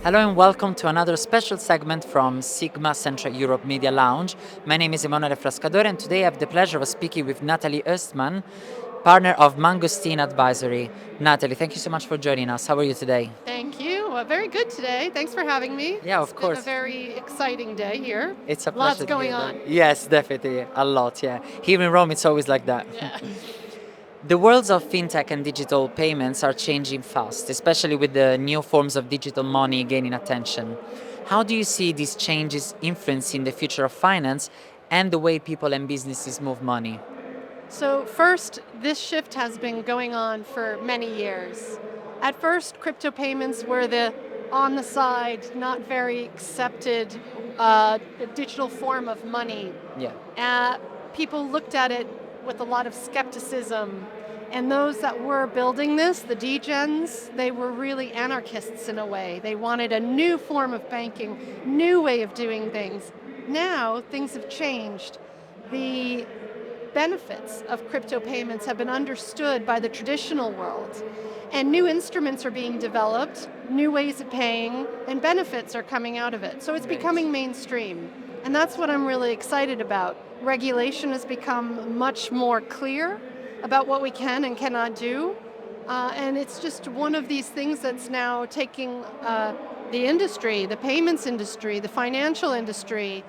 Hello and welcome to another special segment from Sigma Central Europe Media Lounge. My name is Emanuele Frascadore and today I have the pleasure of speaking with Nathalie Oestmann, partner of Mangosteen Advisory. Nathalie, thank you so much for joining us. How are you today? Thank you. Very good today. Thanks for having me. Yeah, It's of been a course. very exciting day here. It's a Lots pleasure to going hear on. that. Yes, definitely. A lot, yeah. Here in Rome, it's always like that. Yeah. The worlds of fintech and digital payments are changing fast, especially with the new forms of digital money gaining attention. How do you see these changes influencing the future of finance and the way people and businesses move money? So first, this shift has been going on for many years. At first, crypto payments were the on the side, not very accepted digital form of money. Yeah, Uh, People looked at it with a lot of skepticism. And those that were building this, the degens, they were really anarchists in a way. They wanted a new form of banking, new way of doing things. Now, things have changed. The benefits of crypto payments have been understood by the traditional world. And new instruments are being developed, new ways of paying, and benefits are coming out of it. So it's great. becoming mainstream. And that's what I'm really excited about. Regulation has become much more clear about what we can and cannot do. And it's just one of these things that's now taking the industry, the payments industry, the financial industry,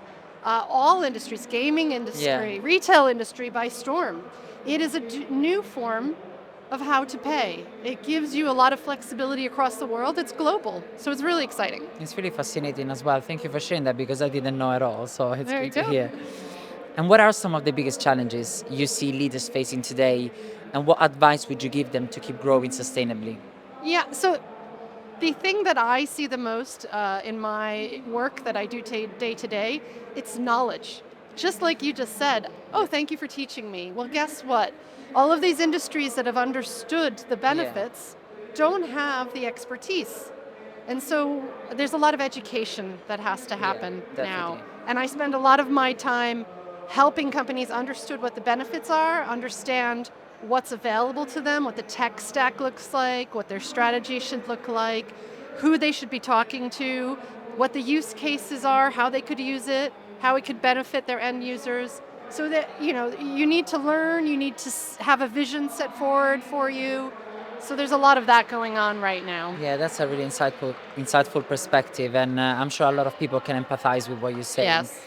all industries, gaming industry, Yeah. retail industry by storm. It is a new form of how to pay. It gives you a lot of flexibility across the world. It's global, so it's really exciting. It's really fascinating as well. Thank you for sharing that because I didn't know at all. So it's There you great to go. hear. And what are some of the biggest challenges you see leaders facing today? And what advice would you give them to keep growing sustainably? Yeah, so the thing that I see the most in my work that I do day to day, it's knowledge. Just like you just said, oh, thank you for teaching me. Well, guess what? All of these industries that have understood the benefits don't have the expertise. And so there's a lot of education that has to happen now. Definitely. And I spend a lot of my time helping companies understood what the benefits are, understand what's available to them, what the tech stack looks like, what their strategy should look like, who they should be talking to, what the use cases are, how they could use it, how it could benefit their end users. So that, you need to learn, you need to have a vision set forward for you. So there's a lot of that going on right now. Yeah, that's a really insightful perspective, and I'm sure a lot of people can empathize with what you're saying. Yes.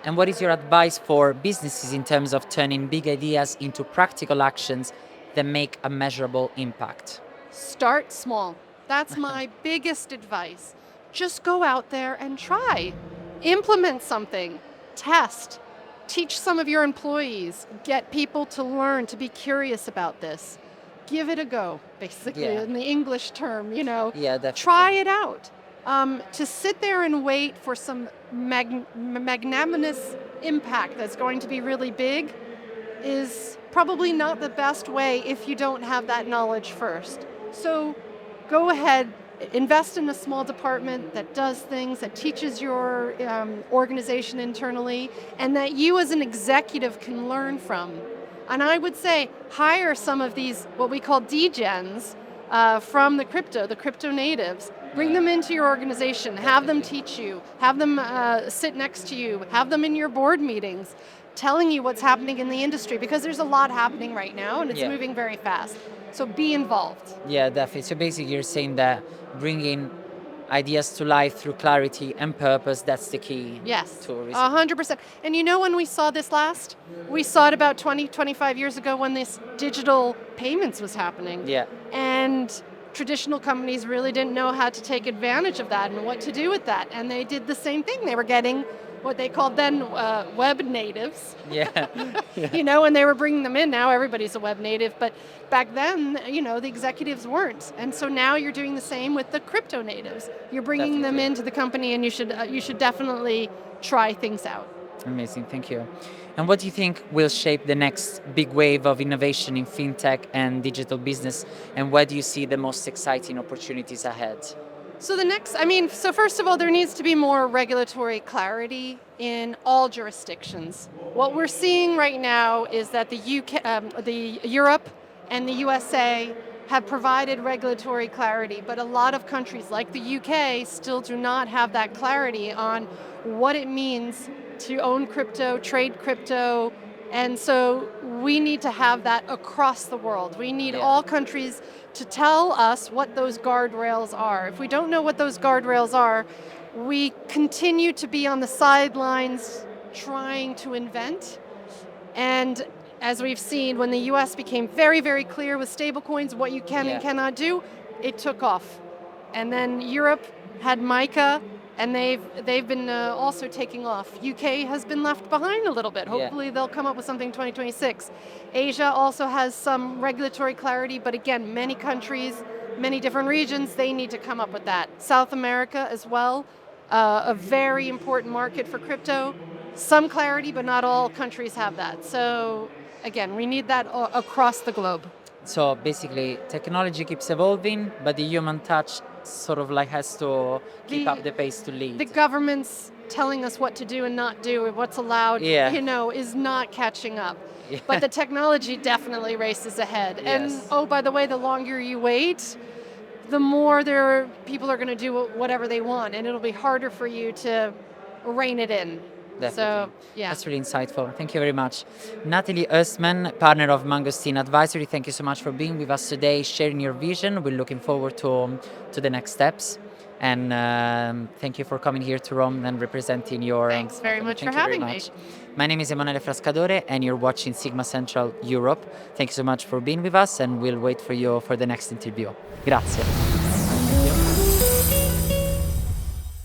And what is your advice for businesses in terms of turning big ideas into practical actions that make a measurable impact? Start small. That's my biggest advice. Just go out there and try. Implement something. Test. Teach some of your employees. Get people to learn, to be curious about this. Give it a go, basically, Yeah. in the English term, Yeah, definitely. Try it out. To sit there and wait for some magnanimous impact that's going to be really big is probably not the best way if you don't have that knowledge first. So go ahead, invest in a small department that does things, that teaches your organization internally, and that you as an executive can learn from. And I would say hire some of these, what we call degens, from the crypto natives. Bring them into your organization, have them teach you, have them sit next to you, have them in your board meetings, telling you what's happening in the industry, because there's a lot happening right now and it's Yeah. moving very fast. So be involved. Yeah, definitely. So basically, you're saying that bringing ideas to life through clarity and purpose, that's the key Yes, to 100%. And when we saw this last? We saw it about 20, 25 years ago when this digital payments was happening. Yeah. And traditional companies really didn't know how to take advantage of that and what to do with that. And they did the same thing. They were getting what they called then web natives, Yeah. and they were bringing them in. Now everybody's a web native, but back then, the executives weren't. And so now you're doing the same with the crypto natives. You're bringing them Definitely. into the company, and you should definitely try things out. Amazing, thank you. And what do you think will shape the next big wave of innovation in fintech and digital business? And where do you see the most exciting opportunities ahead? So first of all, there needs to be more regulatory clarity in all jurisdictions. What we're seeing right now is that the Europe and the USA have provided regulatory clarity, but a lot of countries like the UK still do not have that clarity on what it means to own crypto, trade crypto, and so we need to have that across the world. We need Yeah. all countries to tell us what those guardrails are. If we don't know what those guardrails are, we continue to be on the sidelines trying to invent. And as we've seen, when the US became very, very clear with stablecoins, what you can Yeah. and cannot do, it took off. And then Europe had MiCA, and they've been also taking off. UK has been left behind a little bit. Yeah. Hopefully they'll come up with something in 2026. Asia also has some regulatory clarity, but again, many countries, many different regions, they need to come up with that. South America as well, a very important market for crypto. Some clarity, but not all countries have that. So again, we need that across the globe. So basically, technology keeps evolving, but the human touch sort of like has to keep The- up the pace to lead. The government's telling us what to do and not do, and what's allowed, Yeah. is not catching up. Yeah. But the technology definitely races ahead. And Yes. oh, by the way, the longer you wait, the more people are going to do whatever they want, and it'll be harder for you to rein it in. Definitely. So, yeah. That's really insightful. Thank you very much. Nathalie Oestmann, partner of Mangosteen Advisory, thank you so much for being with us today, sharing your vision. We're looking forward to the next steps. And thank you for coming here to Rome and representing your... Thanks very company. much Thank for you very having me. much. My name is Emanuele Frascadore, and you're watching Sigma Central Europe. Thank you so much for being with us, and we'll wait for you for the next interview. Grazie.